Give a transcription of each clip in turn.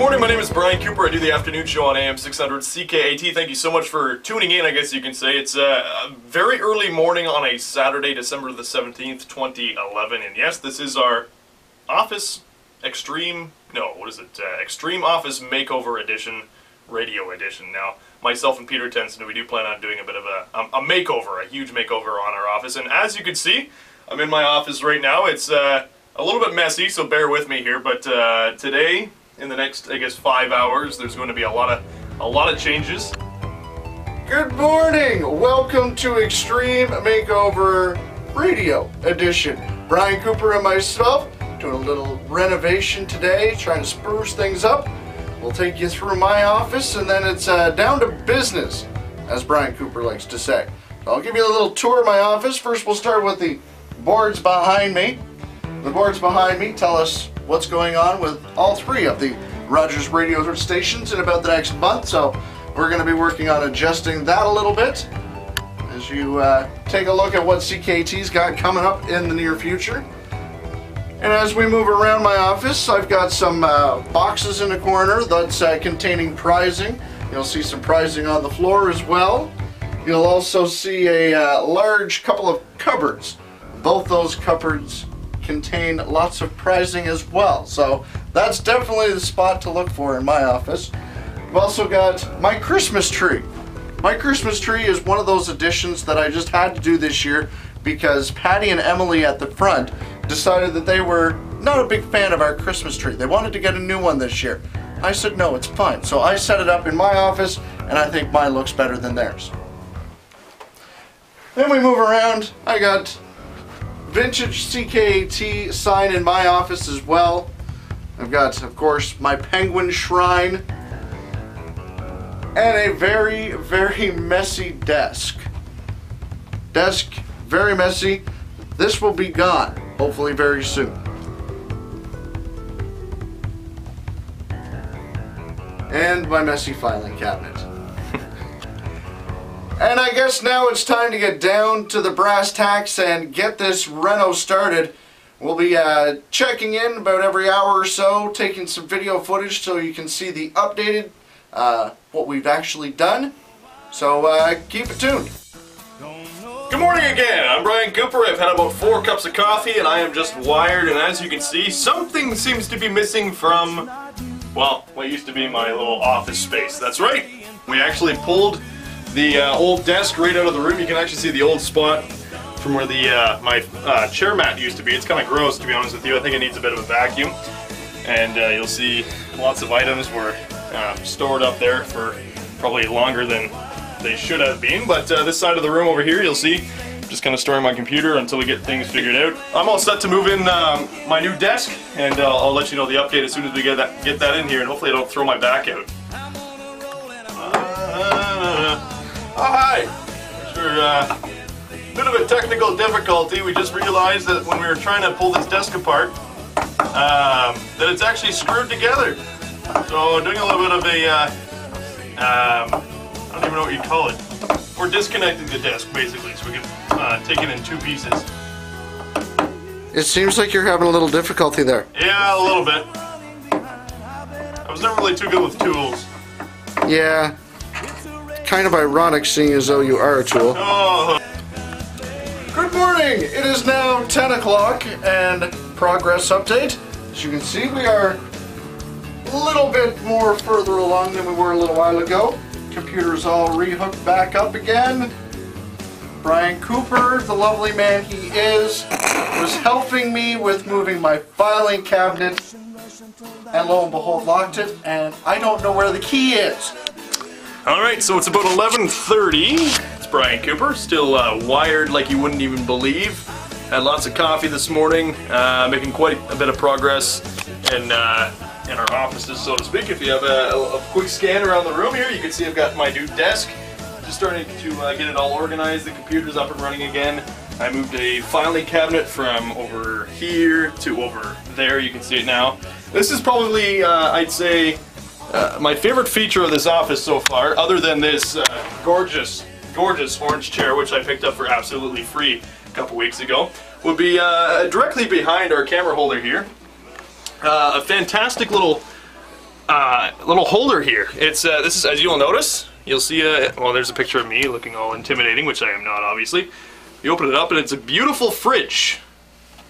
morning, my name is Bryan Cooper. I do the afternoon show on AM 600 CKAT. Thank you so much for tuning in, I guess you can say. It's a very early morning on a Saturday, December the 17th, 2011. And yes, this is our Extreme Office Makeover Edition, Radio Edition. Now, myself and Peter Tensen, we do plan on doing a bit of a makeover, a huge makeover on our office. And as you can see, I'm in my office right now. It's a little bit messy, so bear with me here. But today, in the next, I guess, 5 hours, there's going to be a lot of changes. Good morning! Welcome to Extreme Makeover Radio Edition. Bryan Cooper and myself doing a little renovation today, trying to spruce things up. We'll take you through my office, and then it's down to business, as Bryan Cooper likes to say. So I'll give you a little tour of my office. First, we'll start with the boards behind me. The boards behind me tell us what's going on with all three of the Rogers radio stations in about the next month. So we're going to be working on adjusting that a little bit as you take a look at what CKT's got coming up in the near future. And as we move around my office, I've got some boxes in the corner that's containing prizing. You'll see some prizing on the floor as well. You'll also see a large couple of cupboards. Both those cupboards contain lots of prizing as well. So that's definitely the spot to look for in my office. I've also got my Christmas tree. My Christmas tree is one of those additions that I just had to do this year because Patty and Emily at the front decided that they were not a big fan of our Christmas tree. They wanted to get a new one this year. I said, no, it's fine. So I set it up in my office, and I think mine looks better than theirs. Then we move around. I got vintage CKAT sign in my office as well. I've got, of course, my penguin shrine and a very, very messy desk. Very messy. This will be gone, hopefully very soon. And my messy filing cabinet. And I guess now it's time to get down to the brass tacks and get this reno started. We'll be checking in about every hour or so, taking some video footage so you can see the updated, what we've actually done. So keep it tuned. Good morning again, I'm Bryan Cooper. I've had about 4 cups of coffee and I am just wired, and as you can see, something seems to be missing from, well, what used to be my little office space. That's right, we actually pulled the old desk right out of the room. You can actually see the old spot from where the my chair mat used to be. It's kind of gross, to be honest with you. I think it needs a bit of a vacuum. And you'll see lots of items were stored up there for probably longer than they should have been. But this side of the room over here, you'll see, I'm just kind of storing my computer until we get things figured out. I'm all set to move in my new desk, and I'll let you know the update as soon as we get that in here, and hopefully I don't throw my back out. Oh, hi! Bit of a technical difficulty. We just realized that when we were trying to pull this desk apart, that it's actually screwed together. So doing a little bit of a, I don't even know what you'd call it. We're disconnecting the desk, basically, so we can take it in 2 pieces. It seems like you're having a little difficulty there. Yeah, a little bit. I was never really too good with tools. Yeah. Kind of ironic seeing as though you are a tool. Oh. Good morning! It is now 10 o'clock and progress update. As you can see, we are a little bit more further along than we were a little while ago. Computer's all rehooked back up again. Bryan Cooper, the lovely man he is, was helping me with moving my filing cabinet, and lo and behold locked it, and I don't know where the key is. Alright, so it's about 11:30. It's Bryan Cooper, still wired like you wouldn't even believe. Had lots of coffee this morning, making quite a bit of progress in our offices, so to speak. If you have a quick scan around the room here, you can see I've got my new desk. Just starting to get it all organized. The computer's up and running again. I moved a filing cabinet from over here to over there. You can see it now. This is probably, I'd say, my favorite feature of this office so far, other than this gorgeous orange chair, which I picked up for absolutely free a couple weeks ago, would be directly behind our camera holder here. A fantastic little little holder here. It's this is, as you'll notice, you'll see well, there's a picture of me looking all intimidating, which I am not, obviously. You open it up and it's a beautiful fridge,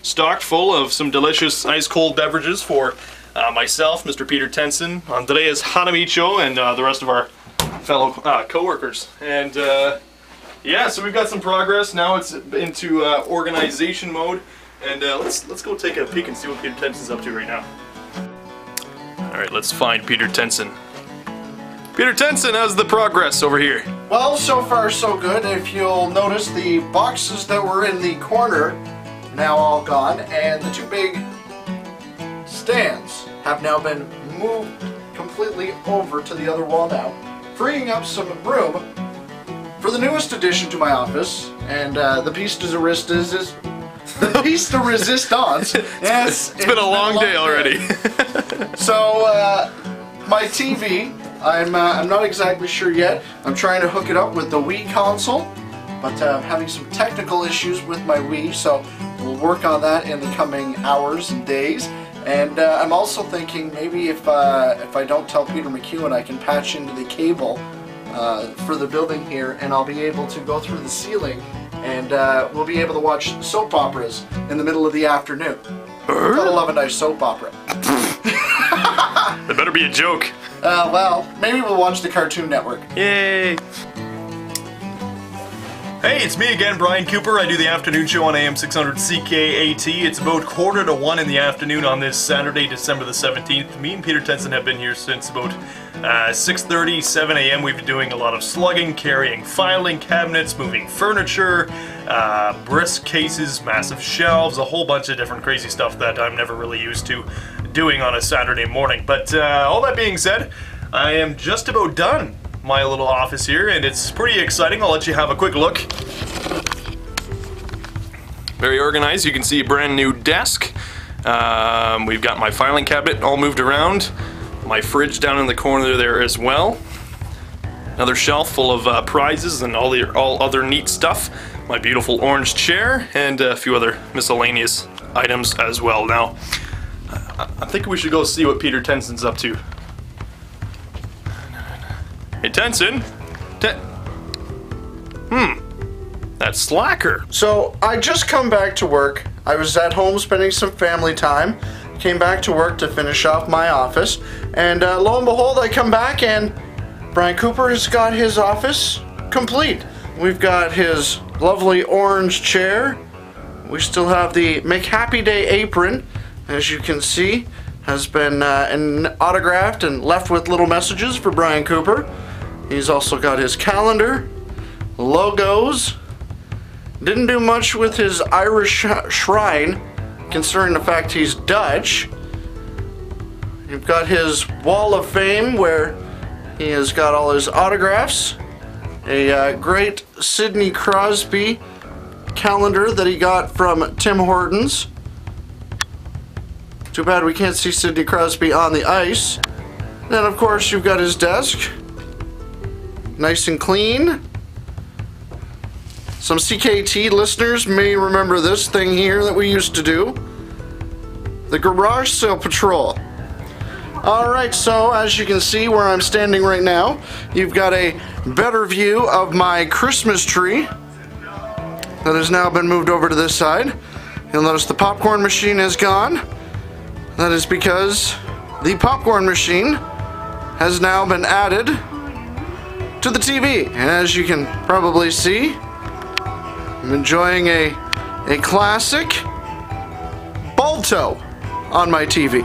stocked full of some delicious ice-cold beverages for myself, Mr. Peter Tensen, Andreas Hanamicho, and the rest of our fellow co-workers. And yeah, so we've got some progress. Now it's into organization mode, and let's go take a peek and see what Peter Tensen's up to right now. All right, let's find Peter Tensen. Peter Tensen, how's the progress over here? Well, so far so good. If you'll notice, the boxes that were in the corner now all gone, and the two big stands have now been moved completely over to the other wall now, freeing up some room for the newest addition to my office, and the piece de resistance. Yes, it's been a long day already. So my TV, I'm not exactly sure yet. I'm trying to hook it up with the Wii console, but I'm having some technical issues with my Wii, so we'll work on that in the coming hours and days. And I'm also thinking maybe if I don't tell Peter McEwen, I can patch into the cable for the building here, and I'll be able to go through the ceiling, and we'll be able to watch soap operas in the middle of the afternoon. Gotta love a nice soap opera. That better be a joke. Well, maybe we'll watch the Cartoon Network. Yay! Hey, it's me again, Bryan Cooper. I do the afternoon show on AM 600 CKAT. It's about 1:45 in the afternoon on this Saturday, December the 17th. Me and Peter Tensen have been here since about 6:30, 7 a.m. We've been doing a lot of slugging, carrying filing cabinets, moving furniture, brisk cases, massive shelves, a whole bunch of different crazy stuff that I'm never really used to doing on a Saturday morning. But all that being said, I am just about done my little office here, and it's pretty exciting. I'll let you have a quick look. Very organized. You can see a brand new desk. We've got my filing cabinet all moved around. My fridge down in the corner there as well. Another shelf full of prizes and all other neat stuff. My beautiful orange chair and a few other miscellaneous items as well. Now, I think we should go see what Peter Tensen's up to. Hey, Tensen. That slacker. So, I just come back to work. I was at home spending some family time. Came back to work to finish off my office. And lo and behold, I come back and Bryan Cooper has got his office complete. We've got his lovely orange chair. We still have the Make Happy Day apron, as you can see, has been autographed and left with little messages for Bryan Cooper. He's also got his calendar, logos. Didn't do much with his Irish shrine, considering the fact he's Dutch. You've got his Wall of Fame, where he has got all his autographs. A great Sidney Crosby calendar that he got from Tim Hortons. Too bad we can't see Sidney Crosby on the ice. Then, of course, you've got his desk. Nice and clean. Some CKT listeners may remember this thing here that we used to do. The Garage Sale Patrol. Alright, so as you can see where I'm standing right now, you've got a better view of my Christmas tree that has now been moved over to this side. You'll notice the popcorn machine is gone. That is because the popcorn machine has now been added to the TV. And as you can probably see, I'm enjoying a classic Balto on my TV.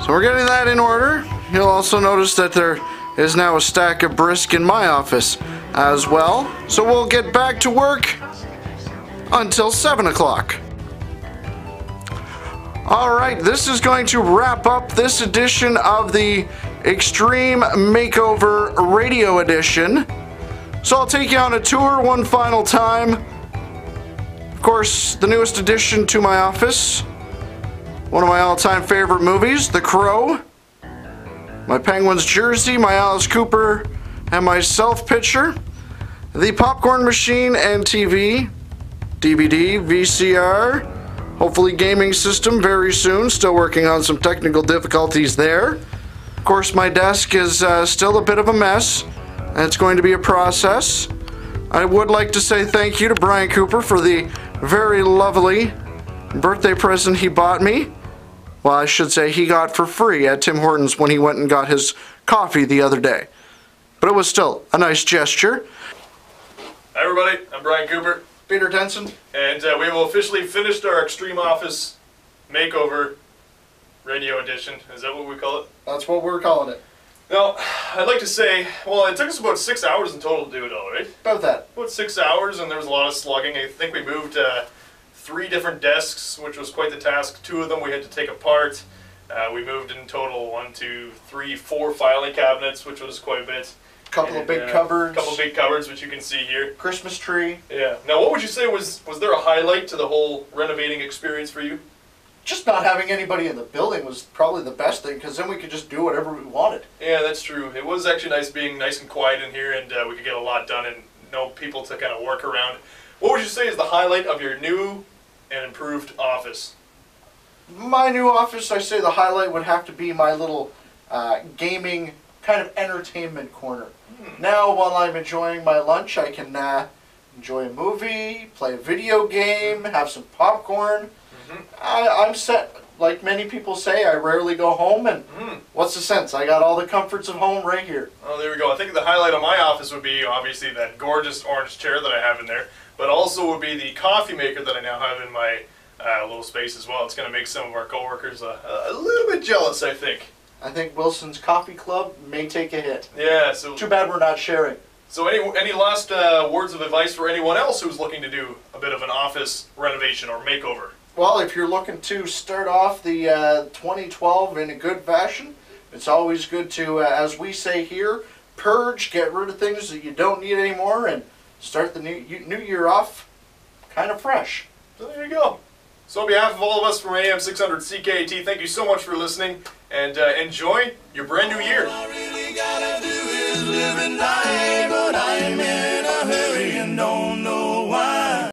So we're getting that in order. You'll also notice that there is now a stack of brisk in my office as well. So we'll get back to work until 7 o'clock. Alright, this is going to wrap up this edition of the Extreme Makeover Radio Edition. So I'll take you on a tour one final time. Of course, the newest addition to my office. One of my all-time favorite movies, The Crow. My Penguins jersey, my Alice Cooper and myself picture. The popcorn machine and TV, DVD, VCR, hopefully gaming system very soon. Still working on some technical difficulties there. Of course, my desk is still a bit of a mess, and it's going to be a process. I would like to say thank you to Bryan Cooper for the very lovely birthday present he bought me. Well, I should say he got for free at Tim Hortons when he went and got his coffee the other day. But it was still a nice gesture. Hi everybody, I'm Bryan Cooper. Peter Tensen. And we have officially finished our Extreme Office Makeover Radio Edition. Is that what we call it? That's what we're calling it. Now, I'd like to say, well, it took us about 6 hours in total to do it all, right? About that. About 6 hours, and there was a lot of slugging. I think we moved 3 different desks, which was quite the task. 2 of them we had to take apart. We moved in total 1, 2, 3, 4 filing cabinets, which was quite a bit. Couple of big cupboards. Couple big cupboards, which you can see here. Christmas tree. Yeah. Now, what would you say was there a highlight to the whole renovating experience for you? Just not having anybody in the building was probably the best thing, because then we could just do whatever we wanted. Yeah, that's true. It was actually nice being nice and quiet in here, and we could get a lot done and no people to kind of work around. What would you say is the highlight of your new and improved office? My new office, I say the highlight would have to be my little gaming kind of entertainment corner. Now, while I'm enjoying my lunch, I can enjoy a movie, play a video game, have some popcorn. I'm set. Like many people say, I rarely go home, and what's the sense? I got all the comforts of home right here. Oh, there we go. I think the highlight of my office would be, obviously, that gorgeous orange chair that I have in there, but also would be the coffee maker that I now have in my little space as well. It's going to make some of our coworkers a little bit jealous, I think. I think Wilson's Coffee Club may take a hit. Yeah, so... Too bad we're not sharing. So any last words of advice for anyone else who's looking to do a bit of an office renovation or makeover? Well, if you're looking to start off the 2012 in a good fashion, it's always good to, as we say here, purge, get rid of things that you don't need anymore, and start the new year off kind of fresh. So there you go. So on behalf of all of us from AM 600 CKAT, thank you so much for listening, and enjoy your brand new year.